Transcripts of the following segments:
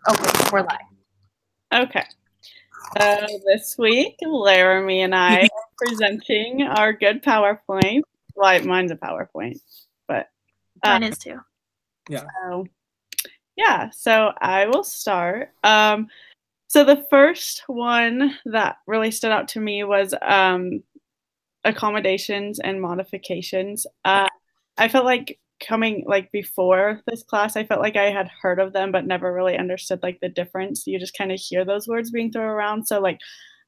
Okay, we're live. Okay. This week, Laramie and I are presenting our good PowerPoint. Well, mine's a PowerPoint, but Mine is too. so I will start. So the first one that really stood out to me was accommodations and modifications. I felt like coming like before this class, I felt like I had heard of them but never really understood like the difference. You just kind of hear those words being thrown around. So like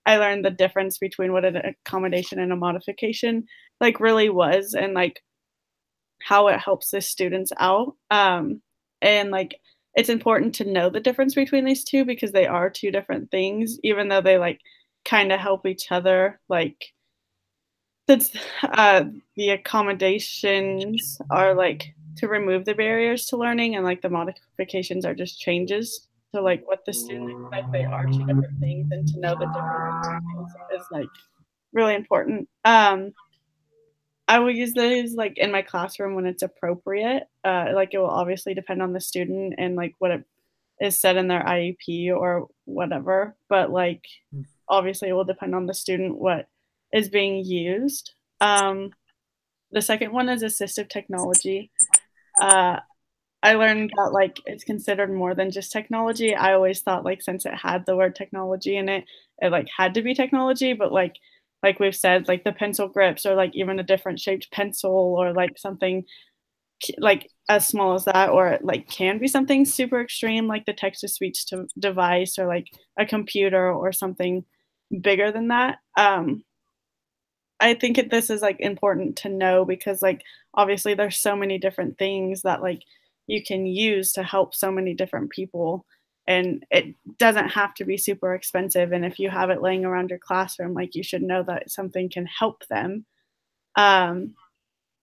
I learned the difference between what an accommodation and a modification like really was, and like how it helps the students out. And like it's important to know the difference between these two because they are two different things, even though they like kind of help each other. Like since the accommodations are like to remove the barriers to learning, and like the modifications are just changes to like what the student expects, they are two different things, and to know the difference is like really important. I will use those like in my classroom when it's appropriate. Like it will obviously depend on the student and like what it is said in their IEP or whatever, but like obviously it will depend on the student what is being used. The second one is assistive technology. Uh, I learned that like it's considered more than just technology. I always thought like since it had the word technology in it, it like had to be technology, but like we've said, like the pencil grips or like even a different shaped pencil or like something like as small as that, or it like can be something super extreme like the text to speech to device or like a computer or something bigger than that. I think this is like important to know because like obviously there's so many different things that like you can use to help so many different people, and it doesn't have to be super expensive, and if you have it laying around your classroom like you should know that something can help them. um,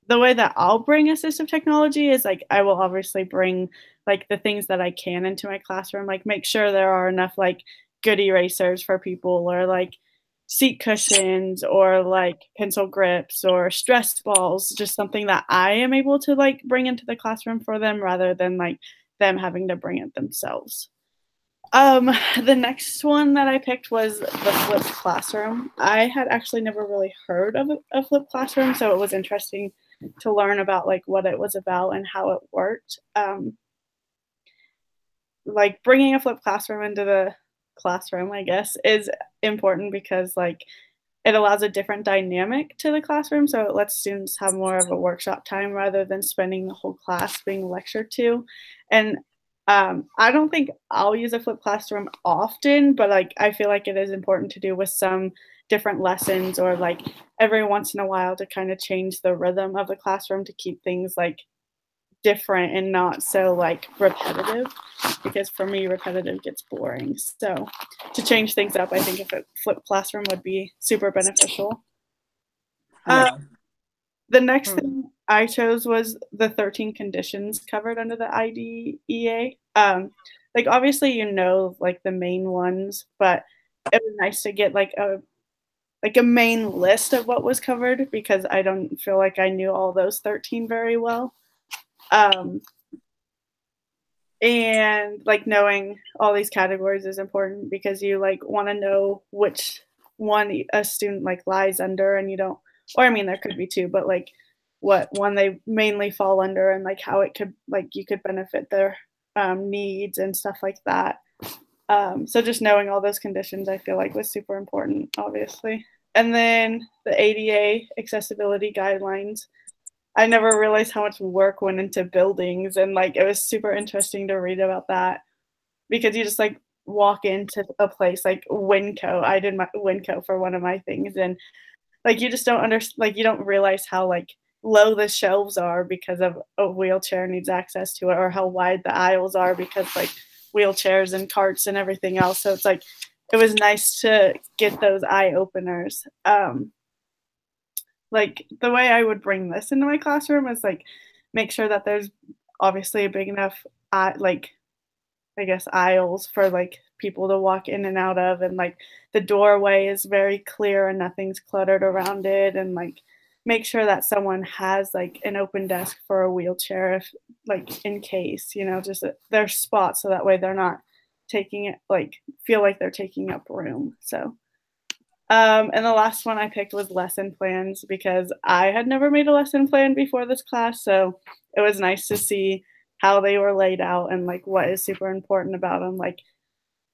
the way that I'll bring assistive technology is like I will obviously bring like the things that I can into my classroom, like make sure there are enough like good erasers for people or like seat cushions or like pencil grips or stress balls, just something that I am able to like bring into the classroom for them rather than like them having to bring it themselves. Um, the next one that I picked was the flipped classroom. I had actually never really heard of a flipped classroom, so it was interesting to learn about like what it was about and how it worked. Like bringing a flipped classroom into the classroom, I guess, is important because like it allows a different dynamic to the classroom, so it lets students have more of a workshop time rather than spending the whole class being lectured to. And I don't think I'll use a flipped classroom often, but like I feel like it is important to do with some different lessons or like every once in a while to kind of change the rhythm of the classroom to keep things like different and not so like repetitive, because for me repetitive gets boring. So to change things up, I think if a flipped classroom would be super beneficial. The next thing I chose was the 13 conditions covered under the IDEA. Like obviously you know like the main ones, but it was nice to get like a main list of what was covered because I don't feel like I knew all those 13 very well. And like knowing all these categories is important because you like want to know which one a student like lies under, and you don't, or I mean there could be two, but like what one they mainly fall under and like how it could like you could benefit their needs and stuff like that. So just knowing all those conditions I feel like was super important, obviously. And then the ADA accessibility guidelines, I never realized how much work went into buildings, and like it was super interesting to read about that because you just like walk into a place like Winco. I did my Winco for one of my things, and like you just don't understand, like you don't realize how like low the shelves are because of a wheelchair needs access to it, or how wide the aisles are because like wheelchairs and carts and everything else. So it's like it was nice to get those eye openers. Like the way I would bring this into my classroom is like make sure that there's obviously a big enough like I guess aisles for like people to walk in and out of, and like the doorway is very clear and nothing's cluttered around it, and like make sure that someone has like an open desk for a wheelchair if like in case, you know, just their spot so that way they're not taking it, like feel like they're taking up room. So and the last one I picked was lesson plans because I had never made a lesson plan before this class. So it was nice to see how they were laid out and like what is super important about them, like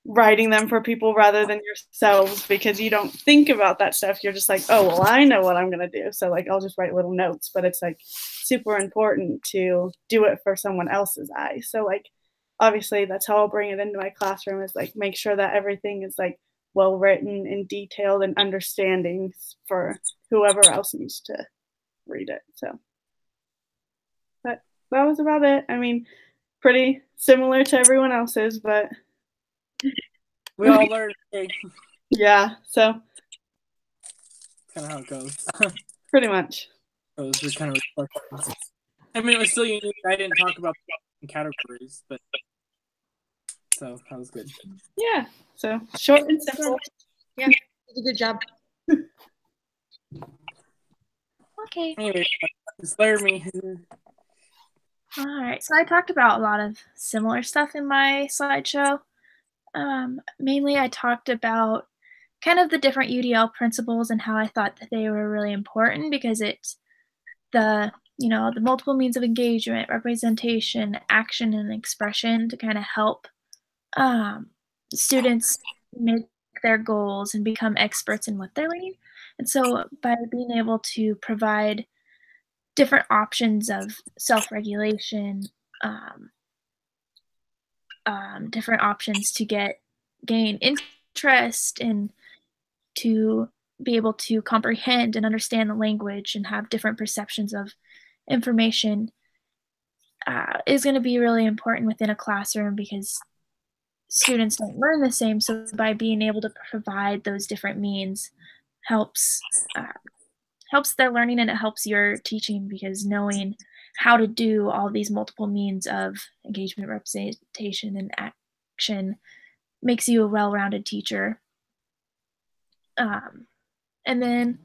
writing them for people rather than yourselves because you don't think about that stuff. You're just like, oh, well, I know what I'm going to do. So like, I'll just write little notes, but it's like super important to do it for someone else's eyes. So like, obviously that's how I'll bring it into my classroom is like, make sure that everything is like well written and detailed and understanding for whoever else needs to read it. So, but that was about it. I mean, pretty similar to everyone else's, but we all learned. Yeah, so Kind of how it goes. Pretty much. Those were kind of reflections. I mean, it was still unique. I didn't talk about categories, but so that was good. Yeah, so short and simple. Yeah, you did a good job. Okay. Anyway, inspire me. All right. So I talked about a lot of similar stuff in my slideshow. Mainly, I talked about kind of the different UDL principles and how I thought that they were really important because it's the multiple means of engagement, representation, action, and expression to kind of help students make their goals and become experts in what they're learning. And so by being able to provide different options of self-regulation, different options to gain interest and to be able to comprehend and understand the language and have different perceptions of information is going to be really important within a classroom because students don't learn the same. So by being able to provide those different means helps their learning and it helps your teaching because knowing how to do all these multiple means of engagement, representation, and action makes you a well-rounded teacher. And then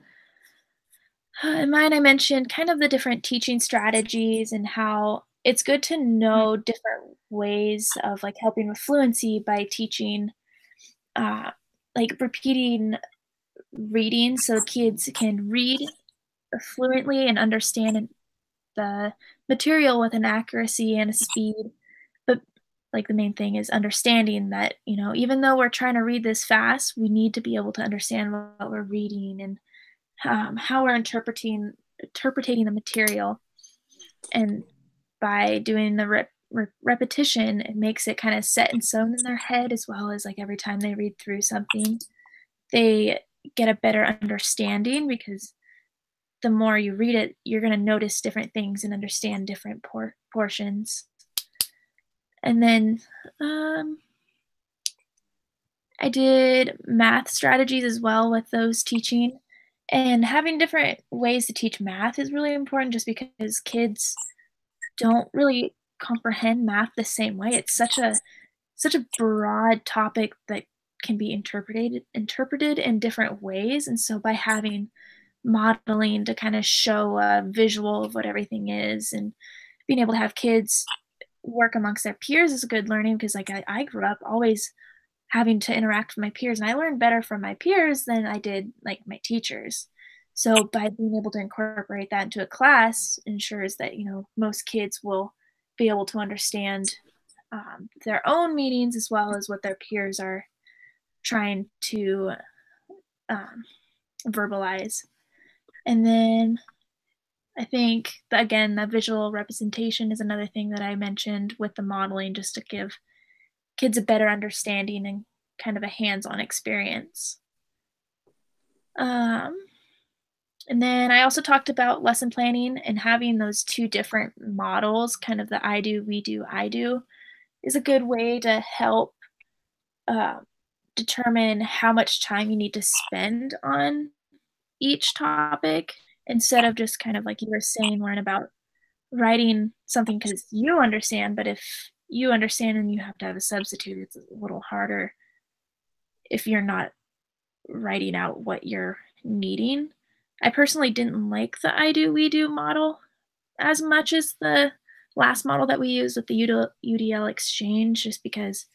in mine, I mentioned kind of the different teaching strategies and how it's good to know different ways of like helping with fluency by teaching, like repeating reading so kids can read fluently and understand the material with an accuracy and a speed. But like the main thing is understanding that, even though we're trying to read this fast, we need to be able to understand what we're reading and how we're interpreting the material. And by doing the repetition, it makes it kind of set and sewn in their head, as well as like every time they read through something, they get a better understanding because the more you read it, you're going to notice different things and understand different portions. And then I did math strategies as well with those teaching. And having different ways to teach math is really important just because kids don't really comprehend math the same way. It's such a broad topic that can be interpreted in different ways. And so by having modeling to kind of show a visual of what everything is and being able to have kids work amongst their peers is a good learning because like I grew up always having to interact with my peers and I learned better from my peers than I did like my teachers. So by being able to incorporate that into a class ensures that, most kids will be able to understand their own meanings as well as what their peers are trying to verbalize. And then I think, again, the visual representation is another thing that I mentioned with the modeling, just to give kids a better understanding and kind of a hands-on experience. And then I also talked about lesson planning and having those two different models, kind of the I do, we do, I do, is a good way to help determine how much time you need to spend on each topic instead of just kind of like you were saying, learn about writing something because you understand, but if you understand and you have to have a substitute, it's a little harder if you're not writing out what you're needing. I personally didn't like the I do, we do model as much as the last model that we used with the UDL exchange, just because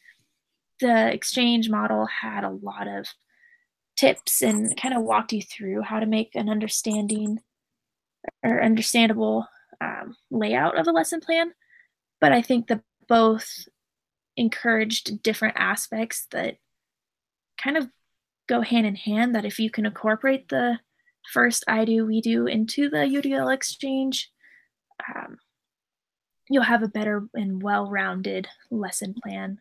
the exchange model had a lot of tips and kind of walked you through how to make an understanding or understandable layout of a lesson plan. But I think that both encouraged different aspects that kind of go hand in hand, that if you can incorporate the first I do, we do into the UDL exchange, you'll have a better and well-rounded lesson plan.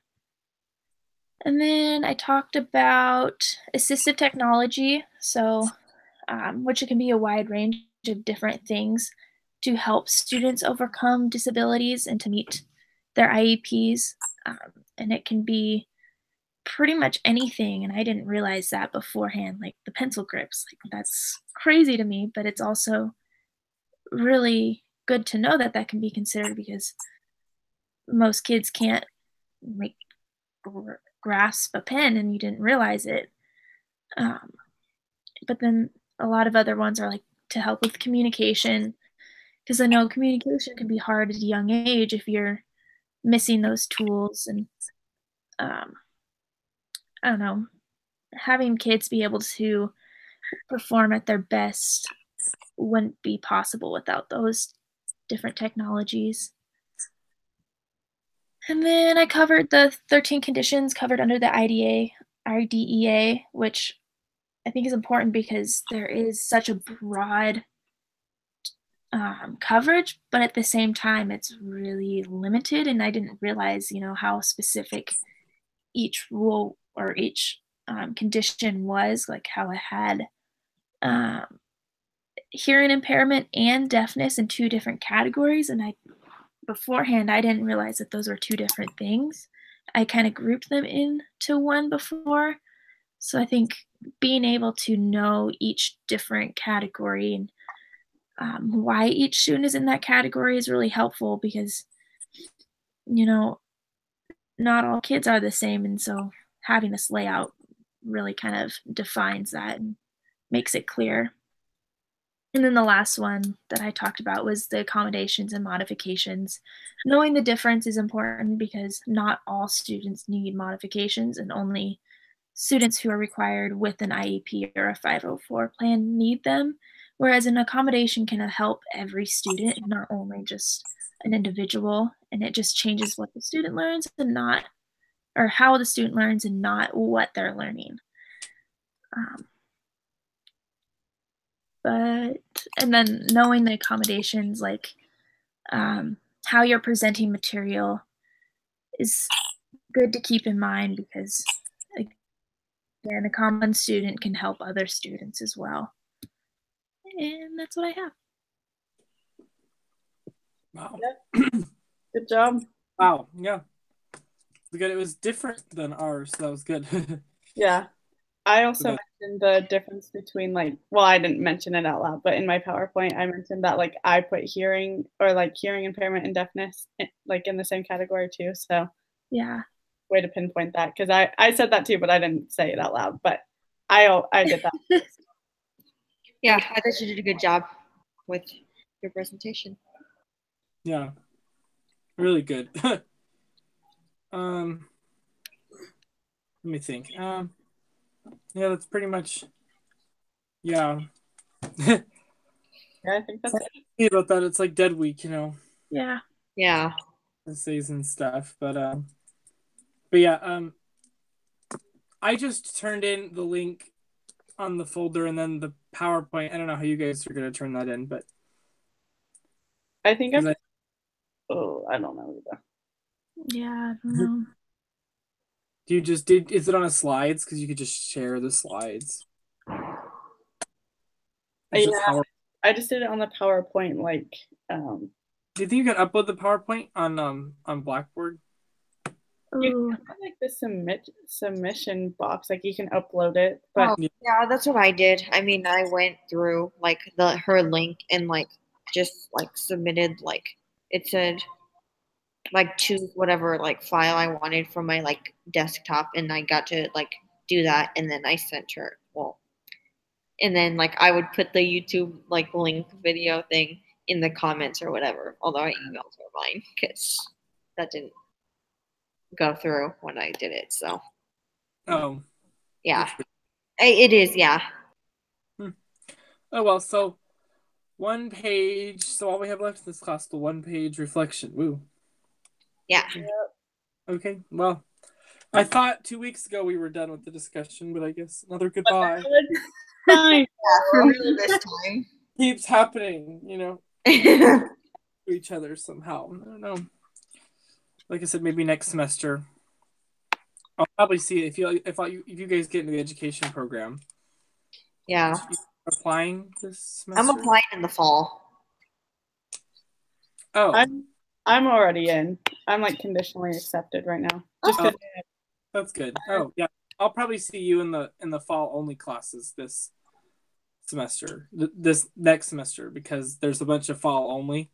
And then I talked about assistive technology, so which it can be a wide range of different things to help students overcome disabilities and to meet their IEPs. And it can be pretty much anything, and I didn't realize that beforehand, like the pencil grips. Like, that's crazy to me, but it's also really good to know that that can be considered, because most kids can't make grasp a pen and you didn't realize it. But then a lot of other ones are like to help with communication, because I know communication can be hard at a young age if you're missing those tools. And I don't know, having kids be able to perform at their best wouldn't be possible without those different technologies. And then I covered the 13 conditions covered under the IDEA, which I think is important because there is such a broad coverage, but at the same time, it's really limited. And I didn't realize, how specific each rule or each condition was, like how it had hearing impairment and deafness in two different categories. And beforehand, I didn't realize that those were two different things. I kind of grouped them into one before. So I think being able to know each different category and why each student is in that category is really helpful, because, not all kids are the same. And so having this layout really kind of defines that and makes it clear. And then the last one that I talked about was the accommodations and modifications. Knowing the difference is important because not all students need modifications, and only students who are required with an IEP or a 504 plan need them, whereas an accommodation can help every student, not only just an individual, and it just changes what the student learns and not, or how the student learns and not what they're learning. And then knowing the accommodations, like how you're presenting material, is good to keep in mind, because again, a common student can help other students as well. And that's what I have. Wow. Good job. Wow. Yeah. Good. It was different than ours. So that was good. Yeah. I also mentioned the difference between I didn't mention it out loud, but in my PowerPoint, I mentioned that I put hearing impairment and deafness in the same category too. So yeah, way to pinpoint that, because I said that too, but I didn't say it out loud. But I did that. Yeah, I thought you did a good job with your presentation. Yeah, really good. Let me think. Yeah, that's pretty much. Yeah. Yeah, I think that's it. About that, it's like Dead Week, Yeah. Yeah. Essays and stuff, but yeah, I just turned in the link on the folder and then the PowerPoint. I don't know how you guys are gonna turn that in, but I think I don't know either. Yeah, I don't know. Is it on a slides? Because you could just share the slides. Yeah, I just did it on the PowerPoint. Do you think you can upload the PowerPoint on Blackboard? You can have the submission box, you can upload it. But yeah, that's what I did. I mean, I went through her link and just submitted it said choose whatever file I wanted from my desktop, and I got to do that, and then I sent her. Well, and then I would put the YouTube link video thing in the comments or whatever. Although I emailed her mine because that didn't go through when I did it. So Oh, yeah, it is. Yeah. oh well. So 1 page. So all we have left in this class, the 1 page reflection. Woo. Yeah. Okay. Well, I thought 2 weeks ago we were done with the discussion, but I guess another goodbye Fine. Yeah, for real this time. keeps happening. To each other somehow. I don't know. Like I said, maybe next semester. I'll probably see if you guys get into the education program. Yeah. Applying this semester? I'm applying in the fall. Oh, I'm already in. I'm like conditionally accepted right now. Just because. That's good. Oh yeah, I'll probably see you in the fall only classes this semester. This next semester, because there's a bunch of fall only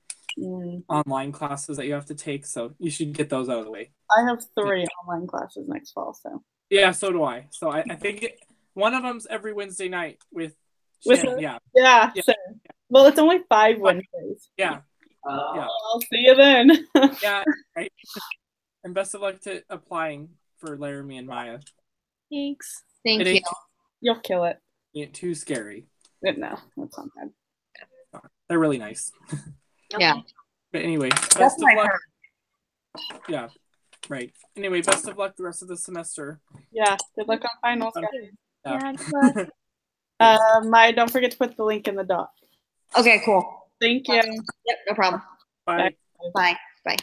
online classes that you have to take. So you should get those out of the way. I have 3 online classes next fall. So yeah, so do I. So I think one of them's every Wednesday night with Shannon. Yeah. So, well, it's only 5 Wednesdays. Yeah. I'll see you then. Yeah. Right. And best of luck to applying for Laramie and Maya. Thanks. Thank you. You'll kill it. Ain't too scary. No, that's not bad. They're really nice. Yeah. But anyway, That's best of my luck. heart. Yeah. Right. Anyway, best of luck the rest of the semester. Yeah. Good luck on finals, guys. Yeah, good luck. Maya, don't forget to put the link in the doc. Okay, cool. Thank you. Yep, no problem. Bye. Bye. Bye.